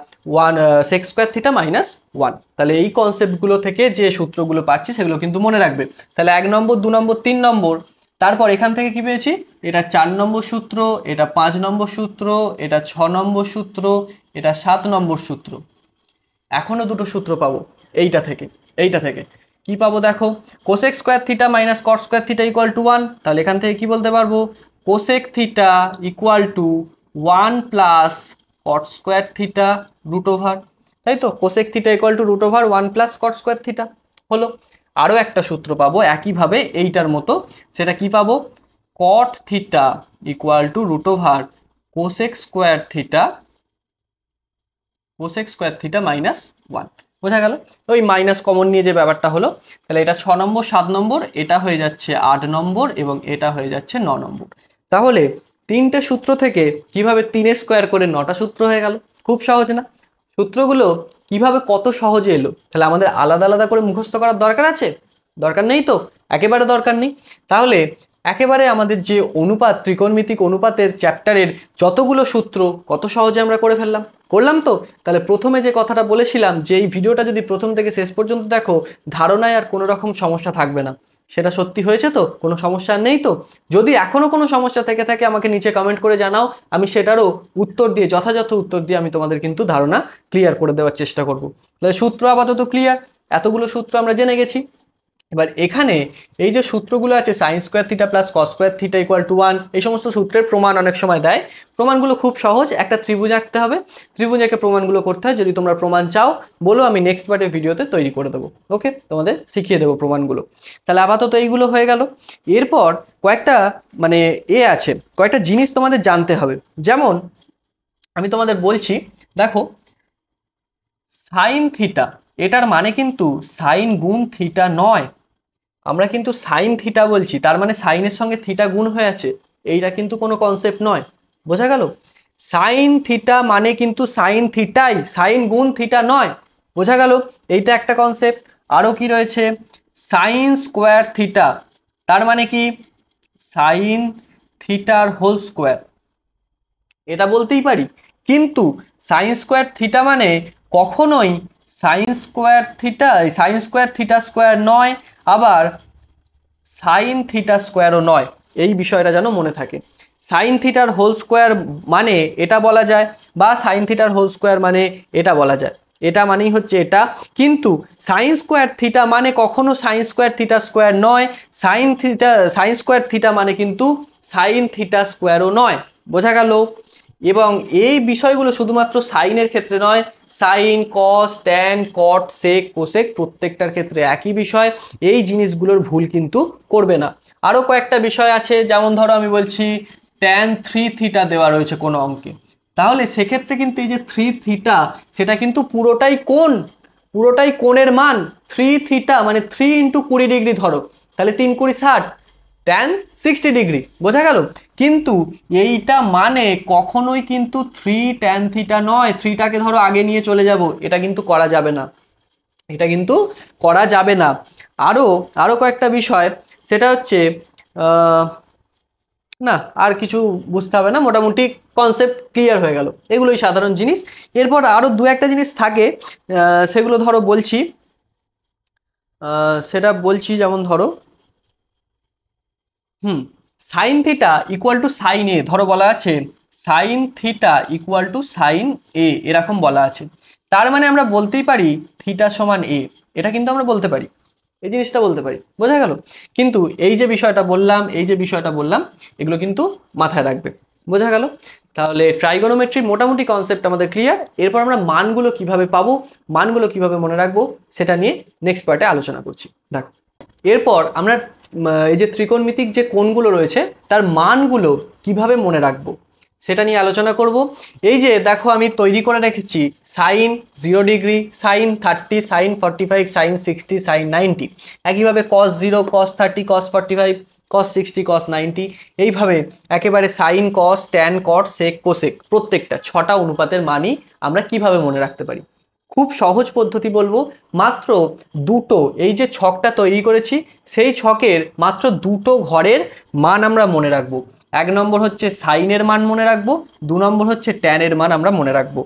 1 sec square theta minus 1। তাহলে এই কনসেপ্টগুলো থেকে যে সূত্রগুলো পাচ্ছি সেগুলো কিন্তু মনে রাখবে। তাহলে 1 নম্বর, 2 নম্বর, 3 নম্বর। তারপর এখান থেকে কি পেয়েছি? এটা 4 নম্বর সূত্র, এটা 5 নম্বর সূত্র, এটা 6 নম্বর সূত্র, এটা 7 নম্বর সূত্র। এখনো দুটো সূত্র পাবো এইটা থেকে কি পাবো? দেখো, cosec square theta minus cot square theta equal to 1। তাহলে এখান থেকে কি বলতে পারবো? Cosec theta equal to 1 plus cot square theta root over, তাই তো? Cosec theta equal to root over 1 plus cot square theta হলো। আরও একটা সূত্র পাবো একইভাবে এইটার মতো, সেটা কি পাবো? Cot theta equal to root over cosec square theta minus 1। বোঝা গেল? ওই মাইনাস কমন নিয়ে যে ব্যাপারটা হলো, তাহলে এটা 6 নম্বর, 7 নম্বর, এটা হয়ে যাচ্ছে 8 নম্বর এবং এটা হয়ে যাচ্ছে 9 নম্বর। তাহলে তিনটে সূত্র থেকে কিভাবে 3 স্কোয়ার করে 9টা সূত্র হয়ে গেল? খুব সহজ না? সূত্রগুলো কিভাবে কত সহজে এলো? তাহলে আমাদের আলাদা আলাদা করে মুখস্থ করার দরকার আছে? দরকার নেই তো, একেবারে দরকার নেই। তাহলে একেবারে আমাদের যে অনুপাত, ত্রিকোণমিতিক অনুপাতের চ্যাপ্টারের যতগুলো সূত্র কত সহজে আমরা করে ফেললাম, করলাম তো? তাহলে প্রথমে যে কথাটা বলেছিলাম যে এই ভিডিওটা যদি প্রথম থেকে শেষ পর্যন্ত দেখো, ধারণায় আর কোনো রকম সমস্যা থাকবে না, সেটা সত্যি হয়েছে তো? কোনো সমস্যা নেই তো? যদি এখনো কোনো সমস্যা থেকে থাকে আমাকে নিচে কমেন্ট করে জানাও, আমি সেটারও উত্তর দিয়ে, যথাযথ উত্তর দিয়ে আমি তোমাদের কিন্তু ধারণা ক্লিয়ার করে দেওয়ার চেষ্টা করব। তাহলে সূত্র আপাতত ক্লিয়ার, এতগুলো সূত্র আমরা জেনে গেছি। এবার এখানে এই যে সূত্রগুলো আছে sign square theta plus cos square theta equal to 1, এই সমস্ত সূত্রের প্রমাণ অনেক সময় দেয়। প্রমাণগুলো খুব সহজ, একটা ত্রিভুজ আঁকতে হবে, ত্রিভুজ এঁকে প্রমাণগুলো করতে হয়। যদি তোমরা প্রমাণ চাও বলো, আমি নেক্সট পার্টের ভিডিওতে তৈরি করে দেবো। ওকে, তোমাদের শিখিয়ে দেবো প্রমাণগুলো। তাহলে আপাতত এইগুলো হয়ে গেল। এরপর কয়েকটা মানে আছে, কয়েকটা জিনিস তোমাদের জানতে হবে। যেমন আমি তোমাদের বলছি, দেখো সাইন থিটা, এটার মানে কিন্তু সাইন গুণ থিটা নয়। আমরা কিন্তু সাইন থিটা বলছি, তার মানে সাইনের সঙ্গে থিটা গুণ হয়ে আছে, এইটা কিন্তু কোনো কনসেপ্ট নয়। বোঝা গেল? সাইন থিটা মানে কিন্তু সাইন থিটাই, সাইন গুণ থিটা নয়। বোঝা গেল? এইটা একটা কনসেপ্ট। আরও কি রয়েছে? সাইন স্কোয়ার থিটা, তার মানে কি সাইন থিটার হোল স্কোয়ার, এটা বলতেই পারি। কিন্তু সাইন স্কোয়ার থিটা মানে কখনোই sign square theta, sign square theta square নয়, আবার সাইন থিটা স্কোয়ারও নয়। এই বিষয়টা যেন মনে থাকে। সাইন থিটার হোল স্কোয়ার মানে এটা বলা যায়, বা সাইন থিটার হোল স্কোয়ার মানে এটা বলা যায়, এটা মানেই হচ্ছে এটা। কিন্তু সাইন স্কোয়ার থিটা মানে কখনো সাইন স্কোয়ার থিটা স্কোয়ার নয়, সাইন স্কোয়ার থিটা মানে কিন্তু সাইন থিটা স্কোয়ারও নয়। বোঝা গেল? এবং এই বিষয়গুলো শুধুমাত্র সাইনের ক্ষেত্রে নয়, সাইন, কস, ট্যান, কট, সেক, কোসেক প্রত্যেকটার ক্ষেত্রে একই বিষয়। এই জিনিসগুলোর ভুল কিন্তু করবে না। আরও কয়েকটা বিষয় আছে, যেমন ধরো আমি বলছি ট্যান 3 থিটা দেওয়া রয়েছে কোনো অঙ্কে, তাহলে সেক্ষেত্রে কিন্তু এই যে 3 থিটা, সেটা কিন্তু পুরোটাই কোণ, পুরোটাই কোণের মান। 3 থিটা মানে 3 ইন্টু 20 ডিগ্রি ধরো, তাহলে 3 20 60, ট্যান 60 ডিগ্রি। বোঝা গেল? কিন্তু এইটা মানে কখনোই কিন্তু 3 ট্যান থিটা নয়। 3টাকে ধরো আগে নিয়ে চলে যাব, এটা কিন্তু করা যাবে না, এটা কিন্তু করা যাবে না। আরও আরও কয়েকটা বিষয়, সেটা হচ্ছে না আর কিছু বুঝতে হবে না, মোটামুটি কনসেপ্ট ক্লিয়ার হয়ে গেল। এগুলোই সাধারণ জিনিস। এরপর আরও দু একটা জিনিস থাকে, সেগুলো ধরো বলছি, সেটা বলছি, যেমন ধরো sine theta equal to sine A, ধরো বলা আছে sine theta equal to sine A, এরকম বলা আছে। তার মানে আমরা বলতেই পারি থিটা সমান এ, এটা কিন্তু আমরা বলতে পারি, এই জিনিসটা বলতে পারি। বোঝা গেল? কিন্তু এই যে বিষয়টা বললাম, এই যে বিষয়টা বললাম, এগুলো কিন্তু মাথায় রাখবে। বোঝা গেল? তাহলে ট্রাইগোনোমেট্রি মোটামুটি কনসেপ্ট আমাদের ক্লিয়ার। এরপর আমরা মানগুলো কিভাবে পাবো, মানগুলো কিভাবে মনে রাখবো, সেটা নিয়ে নেক্সট পার্টে আলোচনা করছি। দেখো, এরপর আমরা এই যে ত্রিকোণমিতিক যে কোণগুলো রয়েছে তার মানগুলো কিভাবে মনে রাখবো সেটা নিয়ে আলোচনা করব। এই যে দেখো আমি তৈরি করে রেখেছি sine 0 degree, sine 30, sine 45, sine 60, sine 90, একইভাবে কস 0, কস 30, কস 45, কস 60, কস 90, এইভাবে একেবারে সাইন, কস, ট্যান, কট, সেক, কোসেক প্রত্যেকটা 6টা অনুপাতের মানই আমরা কিভাবে মনে রাখতে পারি। খুব সহজ পদ্ধতি বলবো, মাত্র দুটো, এই যে ছকটা তৈরি করেছি সেই ছকের মাত্র দুটো ঘরের মান আমরা মনে রাখবো। 1 নম্বর হচ্ছে সাইনের মান মনে রাখবো, 2 নম্বর হচ্ছে ট্যানের মান আমরা মনে রাখবো।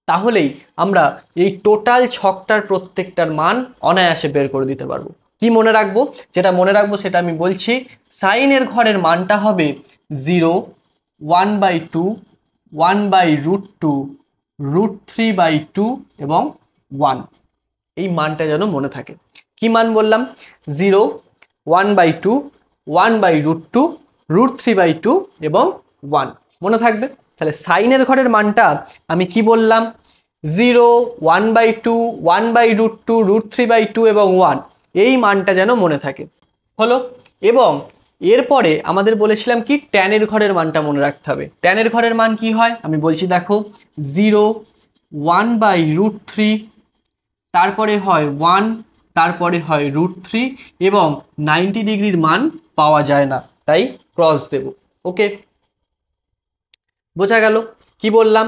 তাহলেই আমরা এই টোটাল ছকটার প্রত্যেকটার মান অনায়াসে বের করে দিতে পারবো। কি মনে রাখবো? যেটা মনে রাখবো সেটা আমি বলছি, সাইনের ঘরের মানটা হবে 0, 1/2, 1/√2, √3/2 এবং 1। এই মানটা যেন মনে থাকে। কি মান বললাম? 0, 1/2, 1/√2, √3/2 এবং 1 মনে থাকবে। তাহলে সাইনের ঘরের মানটা আমি কি বললাম? 0, 1/2, 1/√2, √3/2 এবং 1, এই মানটা যেন মনে থাকে। হলো? এবং এরপরে আমাদের বলেছিলাম কি ট্যানের ঘরের মানটা মনে রাখতে হবে। ট্যানের ঘরের মান কি হয় আমি বলছি, দেখো 0, 1/√3, তারপরে হয় 1, তারপরে হয় √3 এবং 90 ডিগ্রির মান পাওয়া যায় না, তাই ক্রস দেব। ওকে, বোঝা গেল? কি বললাম,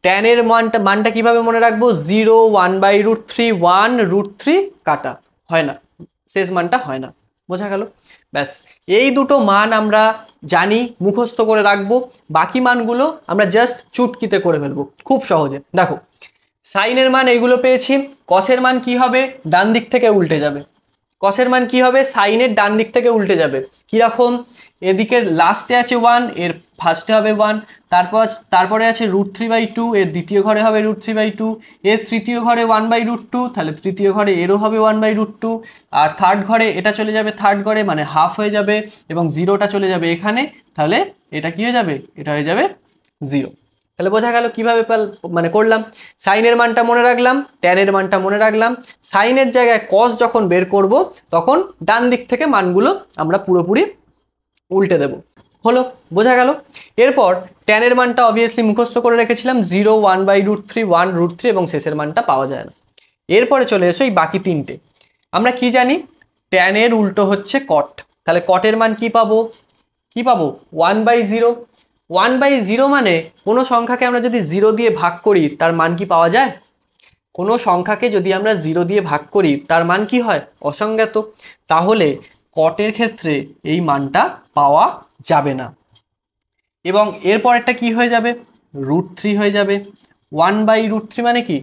ট্যানের মানটা কিভাবে মনে রাখবো? 0, 1/√3, 1√3 কাটা, হয় না, শেষ মানটা হয় না। বোঝা গেল? ব্যাস, এই দুটো মান আমরা জানি, মুখস্থ করে রাখবো। বাকি মানগুলো আমরা জাস্ট চুটকিতে করে ফেলবো খুব সহজে। দেখো, সাইনের মান এইগুলো পেয়েছি, কসের মান কি হবে? ডান দিক থেকে উল্টে যাবে। কসের মান কি হবে? সাইনের ডান দিক থেকে উল্টে যাবে। কিরকম? এদিকের লাস্টে আছে 1, এর ফার্স্টে হবে 1, তারপরে আছে √3/2, এর দ্বিতীয় ঘরে হবে √3/2, এর তৃতীয় ঘরে 1/√2, তাহলে তৃতীয় ঘরে এরও হবে 1/√2, আর থার্ড ঘরে এটা চলে যাবে থার্ড ঘরে, মানে হাফ হয়ে যাবে, এবং জিরোটা চলে যাবে এখানে, তাহলে এটা কি হয়ে যাবে? এটা হয়ে যাবে 0। তাহলে বোঝা গেল কিভাবে মানে করলাম। সাইনের মানটা মনে রাখলাম, ট্যানের মানটা মনে রাখলাম, সাইনের জায়গায় কস যখন বের করব তখন ডান দিক থেকে মানগুলো আমরা পুরোপুরি উল্টে দেব। হলো, বোঝা গেল? এরপর ট্যানের মানটা অবভিয়াসলি মুখস্থ করে রেখেছিলাম, 0, 1/√3, 1√3 এবং শেষের মানটা পাওয়া যায় না। এরপরে চলে এসো এই বাকি তিনটে। আমরা কি জানি? ট্যানের উল্টো হচ্ছে কট, তাহলে কটের মান কি পাবো? কি পাবো? 1/0। 1/0 মানে কোনো সংখ্যাকে আমরা যদি 0 দিয়ে ভাগ করি তার মান কি পাওয়া যায়? কোনো সংখ্যাকে যদি আমরা 0 দিয়ে ভাগ করি তার মান কি হয়? অসংজ্ঞাত। তাহলে কটের ক্ষেত্রে এই মানটা পাওয়া যাবে না। এবং এরপরেরটা কি হয়ে যাবে? √3 হয়ে যাবে। 1/√3 মানে কি?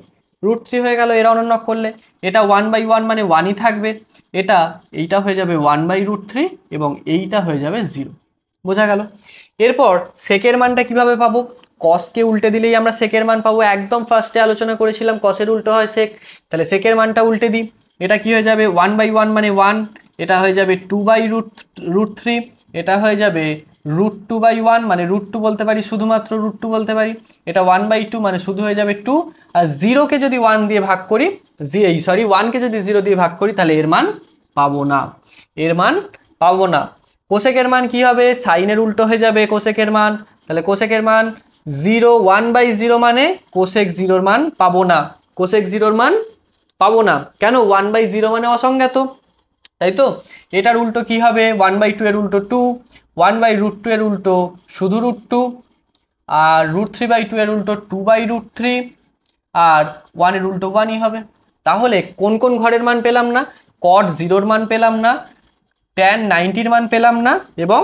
√3 হয়ে গেল এর অনন্যক করলে। এটা 1/1 মানে 1ই থাকবে। এইটা হয়ে যাবে 1/√3 এবং এইটা হয়ে যাবে 0। বোঝা গেল? এরপর সেকের মানটা কিভাবে পাবো? কসকে উল্টে দিলেই আমরা সেকের মান পাবো। একদম ফার্স্টে আলোচনা করেছিলাম কসের উল্টো হয় সেক, তাহলে সেকের মানটা উল্টে দিই। এটা কি হয়ে যাবে? 1/1 মানে 1, এটা হয়ে যাবে 2/√3, এটা হয়ে যাবে √2/1 মানে √2 বলতে পারি, শুধুমাত্র √2 বলতে পারি। এটা 1/2 মানে শুধু হয়ে যাবে 2, আর 0কে যদি 1 দিয়ে ভাগ করি, 1কে যদি 0 দিয়ে ভাগ করি তাহলে এর মান পাবো না, এর মান পাবো না। কোসেকের মান কি হবে? সাইনের উল্টো হয়ে যাবে কোসেকের মান, তাহলে কোসেকের মান 0, 1/0 মানে কোসেক 0র মান পাবো না, কোসেক 0র মান পাবো না। কেন? 1/0 মানে অসংজ্ঞাত, তাই তো? এটার উল্টো কি হবে? 1/2 এর উল্টো 2, 1/√2 এর উল্টো শুধু √2, আর √3/2 এর উল্টো 2/√3, আর 1 এর উল্টো 1ই হবে। তাহলে কোন কোন ঘরের মান পেলাম না? কট 0র মান পেলাম না, ট্যান 90র মান পেলাম না, এবং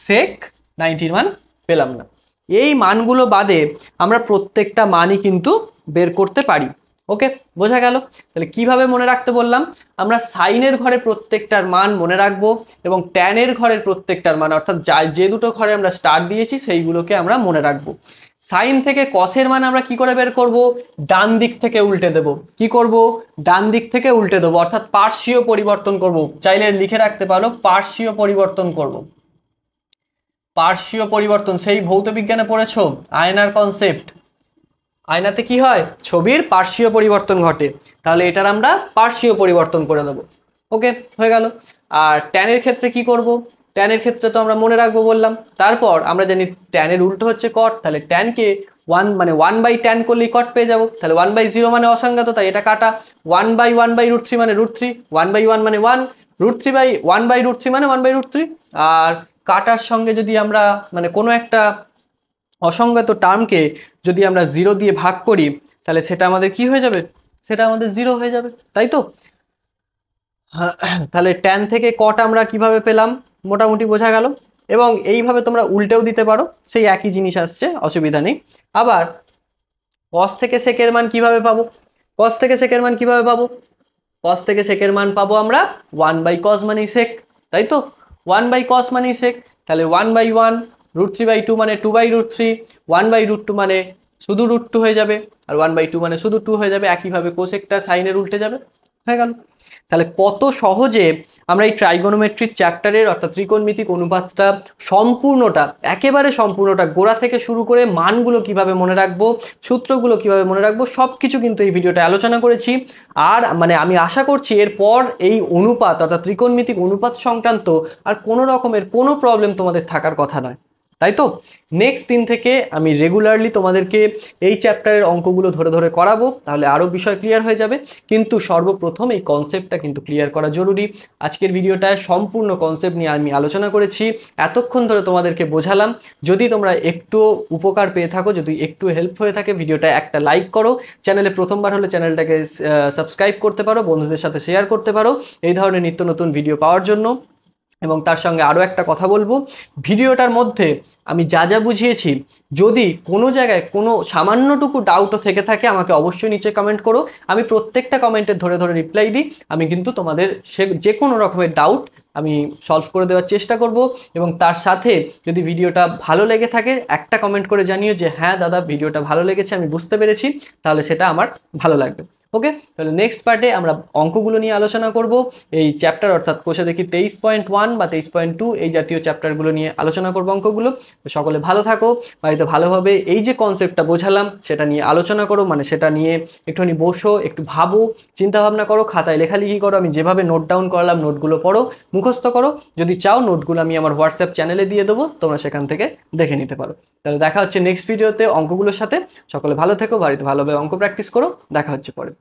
সেক 90র মান পেলাম না। এই মানগুলো বাদে আমরা প্রত্যেকটা মানই কিন্তু বের করতে পারি। ওকে, বোঝা গেল? তাহলে কিভাবে মনে রাখতে বললাম? আমরা সাইনের ঘরে প্রত্যেকটার মান মনে রাখবো এবং ট্যানের ঘরের প্রত্যেকটার মান, অর্থাৎ যে দুটো ঘরে আমরা স্টার দিয়েছি সেইগুলোকে আমরা মনে রাখবো। সাইন থেকে কসের মান আমরা কি করে বের করব? ডান দিক থেকে উল্টে দেব। কি করব? ডান দিক থেকে উল্টে দেবো, অর্থাৎ পার্শ্বীয় পরিবর্তন করব। চাইলে লিখে রাখতে পারো, পার্শ্বীয় পরিবর্তন করব। পার্শ্বীয় পরিবর্তন সেই ভৌত বিজ্ঞানে পড়েছো, আয়নার কনসেপ্ট। আয়নাতে কি হয়? ছবির পার্শ্বীয় পরিবর্তন ঘটে, তাহলে এটার আমরা পার্শ্বীয় পরিবর্তন করে দেবো। ওকে, হয়ে গেল। আর ট্যানের ক্ষেত্রে কি করব? ট্যানের ক্ষেত্রে তো আমরা মনে রাখবো বললাম। তারপর আমরা জানি ট্যানের উল্টো হচ্ছে কট, তাহলে ট্যানকে 1/tan করলেই কট পেয়ে যাবো। তাহলে 1/0 মানে অসংজ্ঞাত, তাই এটা কাটা। 1/1/√3 মানে √3, 1/1 মানে 1, √3/1/√3 মানে 1/√3। আর কাটার সঙ্গে যদি আমরা মানে কোনো একটা অসংজ্ঞাত টার্মকে যদি আমরা 0 দিয়ে ভাগ করি তাহলে সেটা আমাদের কি হয়ে যাবে? সেটা আমাদের 0 হয়ে যাবে, তাই তো? তাহলে ট্যান থেকে কট আমরা কিভাবে পেলাম মোটামুটি বোঝা গেল। এবং এইভাবে তোমরা উল্টেও দিতে পারো, সেই একই জিনিস আসছে, অসুবিধা নেই। আবার কস থেকে সেকের মান কিভাবে পাবো? কস থেকে সেকের মান কিভাবে পাবো? কস থেকে সেকের মান পাবো আমরা 1/cos মানেই সেক, তাই তো? 1/cos মানেই সেক, তাহলে 1/1, √3/2 মানে 2/√3, 1/√2 মানে শুধু √2 হয়ে যাবে, আর 1/2 মানে শুধু 2 হয়ে যাবে। একইভাবে কোসেকটা সাইনের উল্টে যাবে, হয়ে গেল। তাহলে কত সহজে আমরা এই ট্রাইগোনোমেট্রির চ্যাপ্টারের অর্থাৎ ত্রিকোণমিতিক অনুপাতটা সম্পূর্ণটা, একেবারে সম্পূর্ণটা গোড়া থেকে শুরু করে মানগুলো কিভাবে মনে রাখবো, সূত্রগুলো কিভাবে মনে রাখবো, সব কিছু কিন্তু এই ভিডিওতে আলোচনা করেছি। আর মানে আমি আশা করছি এরপর এই অনুপাত অর্থাৎ ত্রিকোণমিতিক অনুপাত সংক্রান্ত আর কোনো রকমের কোনো প্রবলেম তোমাদের থাকার কথা নয়। তাই তো? নেক্সট দিন থেকে আমি রেগুলারলি তোমাদেরকে এই চ্যাপ্টারের অঙ্কগুলো ধরে ধরে করাবো, তাহলে আরও বিষয় ক্লিয়ার হয়ে যাবে। কিন্তু সর্বপ্রথম এই কনসেপ্টটা কিন্তু ক্লিয়ার করা জরুরি। আজকের ভিডিওটায় সম্পূর্ণ কনসেপ্ট নিয়ে আমি আলোচনা করেছি, এতক্ষণ ধরে তোমাদেরকে বোঝালাম। যদি তোমরা একটু উপকার পেয়ে থাকো, যদি একটু হেল্প হয়ে থাকে, ভিডিওটা একটা লাইক করো, চ্যানেলে প্রথমবার হলে চ্যানেলটাকে সাবস্ক্রাইব করতে পারো, বন্ধুদের সাথে শেয়ার করতে পারো এই ধরনের নিত্য নতুন ভিডিও পাওয়ার জন্য। এবং তার সঙ্গে আরও একটা কথা বলবো, ভিডিওটার মধ্যে আমি যা যা বুঝিয়েছি, যদি কোনো জায়গায় কোনো সামান্যটুকু ডাউটও থেকে থাকে আমাকে অবশ্যই নিচে কমেন্ট করো। আমি প্রত্যেকটা কমেন্টে ধরে ধরে রিপ্লাই দিই। আমি কিন্তু তোমাদের যে কোনো রকমের ডাউট আমি সলভ করে দেওয়ার চেষ্টা করব। এবং তার সাথে যদি ভিডিওটা ভালো লেগে থাকে একটা কমেন্ট করে জানিও যে হ্যাঁ দাদা ভিডিওটা ভালো লেগেছে, আমি বুঝতে পেরেছি, তাহলে সেটা আমার ভালো লাগবে। ওকে, তাহলে নেক্সট পার্টে আমরা অঙ্কগুলো নিয়ে আলোচনা করব। এই চ্যাপ্টার অর্থাৎ কোষে দেখি 23.1 বা 23.2 এই জাতীয় চ্যাপ্টারগুলো নিয়ে আলোচনা করব অঙ্কগুলো। তো সকলে ভালো থাকো, বাড়িতে ভালোভাবে এই যে কনসেপ্টটা বোঝালাম সেটা নিয়ে আলোচনা করো, মানে সেটা নিয়ে একটুখানি বসো, একটু ভাবো, চিন্তা ভাবনা করো, খাতায় লেখালেখি করো। আমি যেভাবে নোট ডাউন করলাম নোটগুলো পড়ো, মুখস্থ করো। যদি চাও নোটগুলো আমি আমার হোয়াটসঅ্যাপ চ্যানেলে দিয়ে দেবো, তোমরা সেখান থেকে দেখে নিতে পারো। তাহলে দেখা হচ্ছে নেক্সট ভিডিওতে অঙ্কগুলোর সাথে। সকলে ভালো থেকো, বাড়িতে ভালোভাবে অঙ্ক প্র্যাকটিস করো, দেখা হচ্ছে পরে।